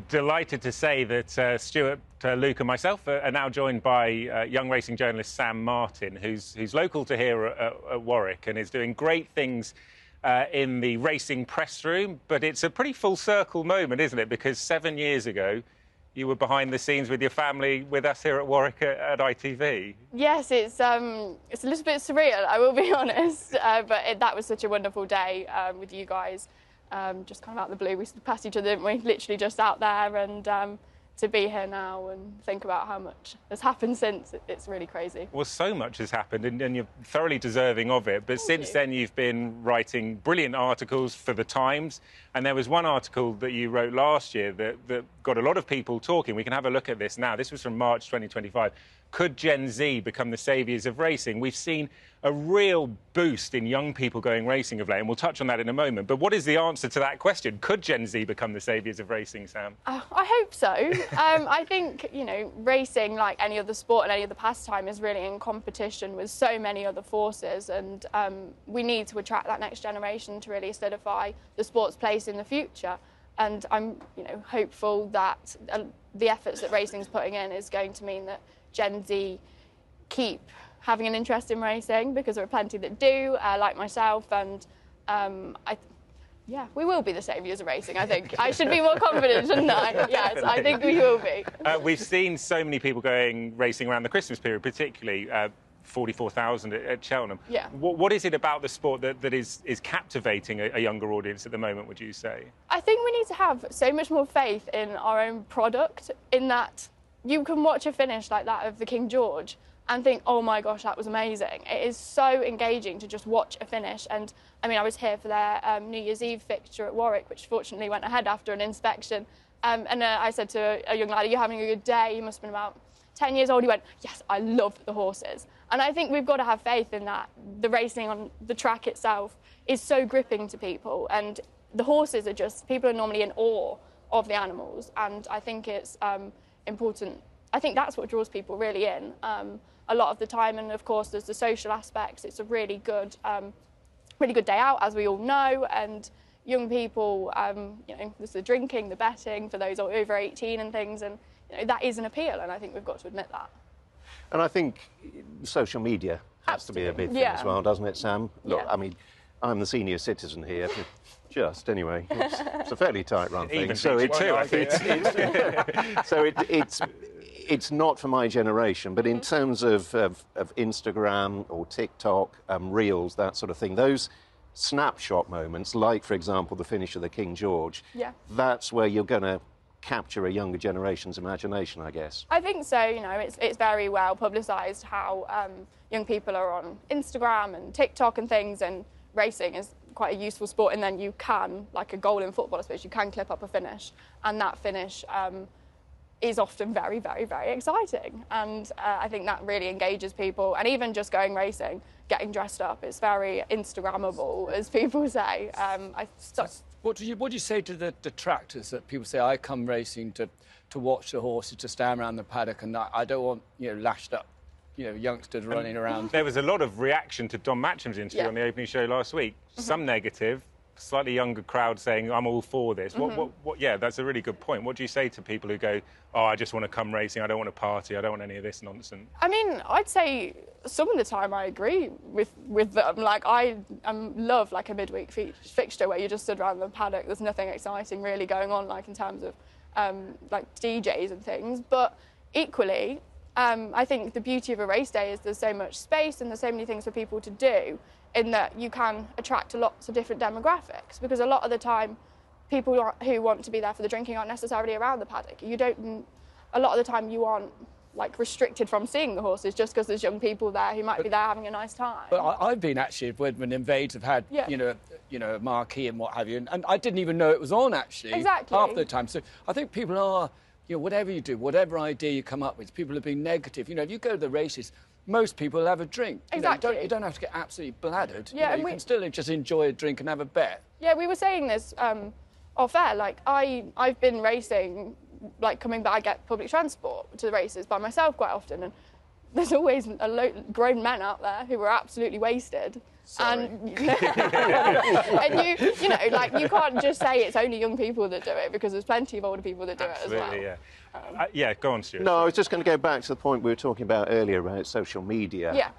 Delighted to say that Stuart, Luke and myself are now joined by young racing journalist Sam Martin, who's local to here at Warwick and is doing great things in the racing press room. But it's a pretty full circle moment, isn't it? Because 7 years ago, you were behind the scenes with your family with us here at Warwick at ITV. Yes, it's a little bit surreal, I will be honest, but that was such a wonderful day with you guys. Just kind of out of the blue, we passed each other, didn't we? Literally just out there, and to be here now and think about how much has happened since, it's really crazy. Well, so much has happened, and you're thoroughly deserving of it. But since then, you've been writing brilliant articles for The Times, and there was one article that you wrote last year that got a lot of people talking. We can have a look at this now. This was from March 2025. Could Gen Z become the saviours of racing? We've seen a real boost in young people going racing of late, and we'll touch on that in a moment. But what is the answer to that question? Could Gen Z become the saviours of racing, Sam? I hope so. I think, you know, racing, like any other sport and any other pastime, is really in competition with so many other forces, and we need to attract that next generation to really solidify the sport's place in the future. And I'm, you know, hopeful that the efforts that racing's putting in is going to mean that Gen Z keep having an interest in racing, because there are plenty that do, like myself, and yeah, we will be the saviours of racing, I think. I should be more confident, shouldn't I? Yes, I think we will be. We've seen so many people going racing around the Christmas period, particularly 44,000 at Cheltenham. Yeah. What is it about the sport that is captivating a younger audience at the moment, would you say? I think we need to have so much more faith in our own product, in that you can watch a finish like that of the King George and think, oh my gosh, that was amazing. It is so engaging to just watch a finish. And I mean, I was here for their New Year's Eve fixture at Warwick, which fortunately went ahead after an inspection. And I said to a young lad, are you having a good day? He must have been about 10 years old. He went, yes, I love the horses. And I think we've got to have faith in that. The racing on the track itself is so gripping to people. And the horses are just, people are normally in awe of the animals. And I think it's important. I think that's what draws people really in a lot of the time. And of course, there's the social aspects. It's a really good day out, as we all know. And young people, you know, there's the drinking, the betting for those over 18 and things, and you know, that is an appeal. And I think we've got to admit that. And I think social media has to be a big thing as well, doesn't it, Sam? Look, I mean, I'm the senior citizen here. Just anyway, it's a fairly tight-run thing. So it's not for my generation, but in terms of Instagram or TikTok, Reels, that sort of thing, those snapshot moments, like for example the finish of the King George, that's where you're going to capture a younger generation's imagination, I guess. I think so. You know, it's very well publicised how young people are on Instagram and TikTok and things, and racing is quite a useful sport. And then you can, like a goal in football, I suppose, you can clip up a finish, and that finish is often very, very, very exciting. And I think that really engages people. And even just going racing, getting dressed up, it's very Instagrammable, as people say. What do you say to the detractors that people say, I come racing to watch the horses, to stand around the paddock, and I don't want, you know, lashed up, you know, youngsters running around? There was a lot of reaction to Don Matcham's interview on the opening show last week. Some negative, slightly younger crowd saying, I'm all for this. Yeah, that's a really good point. What do you say to people who go, oh, I just want to come racing, I don't want to party, I don't want any of this nonsense? I mean, I'd say some of the time I agree with them. Like, I love like a midweek fixture where you just stood around the paddock. There's nothing exciting really going on, like in terms of like DJs and things. But equally, I think the beauty of a race day is there's so much space and there's so many things for people to do, in that you can attract lots of different demographics, because a lot of the time people who want to be there for the drinking aren't necessarily around the paddock. A lot of the time you aren't like restricted from seeing the horses just because there's young people there who might be there having a nice time. But I've been actually when Invades have had you know a marquee and what have you, and I didn't even know it was on actually. Exactly. Half the time. So I think people are, you know, whatever you do, whatever idea you come up with, people have been negative. You know, if you go to the races, most people will have a drink. Exactly. You don't have to get absolutely bladdered. Yeah, you can still just enjoy a drink and have a bet. Yeah, we were saying this off air. Like, I've been racing, like coming back, I get public transport to the races by myself quite often, and there's always grown men out there who are absolutely wasted. Sorry. And you know, like, you can't just say it's only young people that do it, because there's plenty of older people that do Absolutely, it as well. Yeah. Yeah, go on, Stuart. No, I was just going to go back to the point we were talking about earlier about social media. Yeah.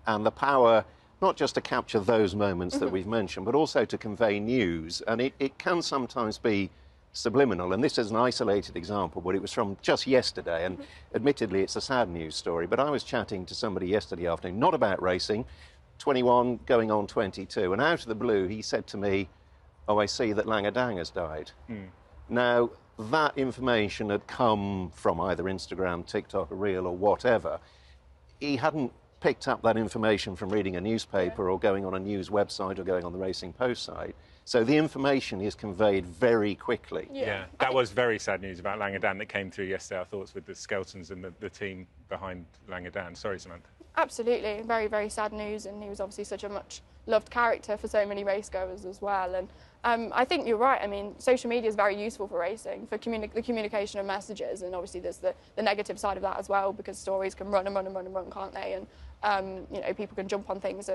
And the power, not just to capture those moments that we've mentioned, but also to convey news. And it can sometimes be subliminal. And this is an isolated example, but it was from just yesterday. And admittedly, it's a sad news story. But I was chatting to somebody yesterday afternoon, not about racing, 21 going on 22. And out of the blue, he said to me, "Oh, I see that Langadang has died." Now, that information had come from either Instagram, TikTok, a reel, or whatever. He hadn't picked up that information from reading a newspaper or going on a news website or going on the Racing Post site. So the information is conveyed very quickly. Yeah, that was very sad news about Langadang that came through yesterday, our thoughts with the Skeltons and the team behind Langadang. Sorry, Samantha. Absolutely, very, very sad news, and he was obviously such a much loved character for so many racegoers as well. And I think you're right. I mean, social media is very useful for racing, for the communication of messages, and obviously there's the negative side of that as well, because stories can run and run and run and run, can't they? And you know, people can jump on things,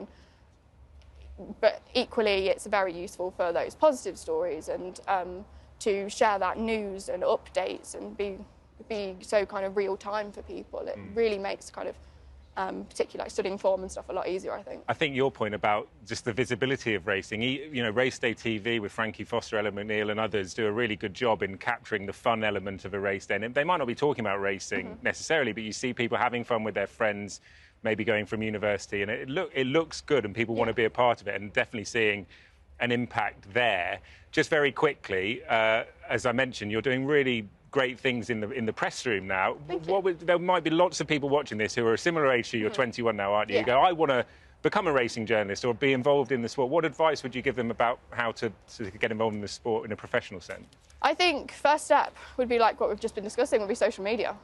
but equally it's very useful for those positive stories, and to share that news and updates and be so kind of real time for people. It really makes kind of particularly like studying form and stuff a lot easier, I think. I think your point about just the visibility of racing, you know, Race Day TV with Frankie Foster, Ellen McNeil and others do a really good job in capturing the fun element of a race day. And they might not be talking about racing necessarily, but you see people having fun with their friends, maybe going from university, and it looks good and people want to be a part of it, and definitely seeing an impact there. Just very quickly, as I mentioned, you're doing really great things in the press room now. There might be lots of people watching this who are a similar age to you. You're 21 now, aren't you? Yeah. You go, I want to become a racing journalist or be involved in the sport. What advice would you give them about how to get involved in the sport in a professional sense? I think first step would be like what we've just been discussing, would be social media.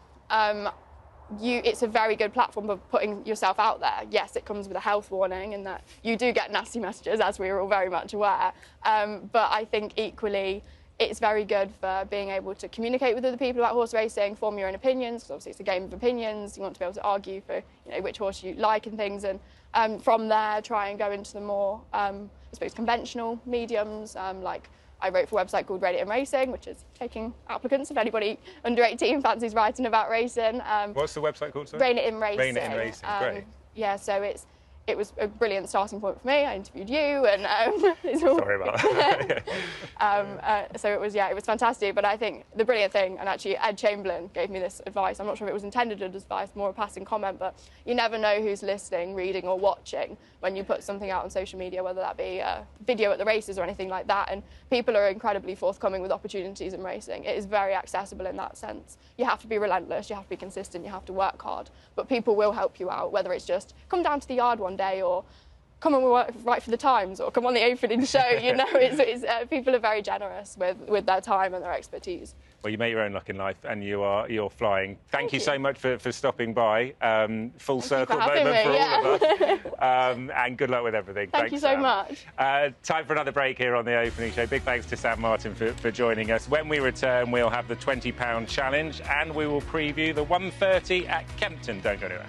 It's a very good platform for putting yourself out there. Yes, it comes with a health warning in that you do get nasty messages, as we are all very much aware. But I think equally, it's very good for being able to communicate with other people about horse racing, form your own opinions, because obviously it's a game of opinions. You want to be able to argue for, you know, which horse you like and things, and from there try and go into the more, I suppose, conventional mediums. Like I wrote for a website called Rein It In Racing, which is taking applicants if anybody under 18 fancies writing about racing. What's the website called? Sorry? Rein It In Racing. Rein It In Racing, great. Yeah, so it was a brilliant starting point for me. I interviewed you, and Sorry about that. so it was fantastic. But I think the brilliant thing, and actually Ed Chamberlain gave me this advice. I'm not sure if it was intended as advice, more a passing comment, but you never know who's listening, reading, or watching when you put something out on social media, whether that be a video at the races or anything like that. And people are incredibly forthcoming with opportunities in racing. It is very accessible in that sense. You have to be relentless, you have to be consistent, you have to work hard, but people will help you out, whether it's just come down to the yard one day, or come and write for the Times, or come on the opening show. You know, people are very generous with their time and their expertise. Well, you make your own luck in life, and you're flying. Thank you so much for stopping by. Full circle moment for all of us. And good luck with everything. Thank you so much. Time for another break here on the opening show. Big thanks to Sam Martin for joining us. When we return, we'll have the £20 challenge, and we will preview the 1:30 at Kempton. Don't go anywhere.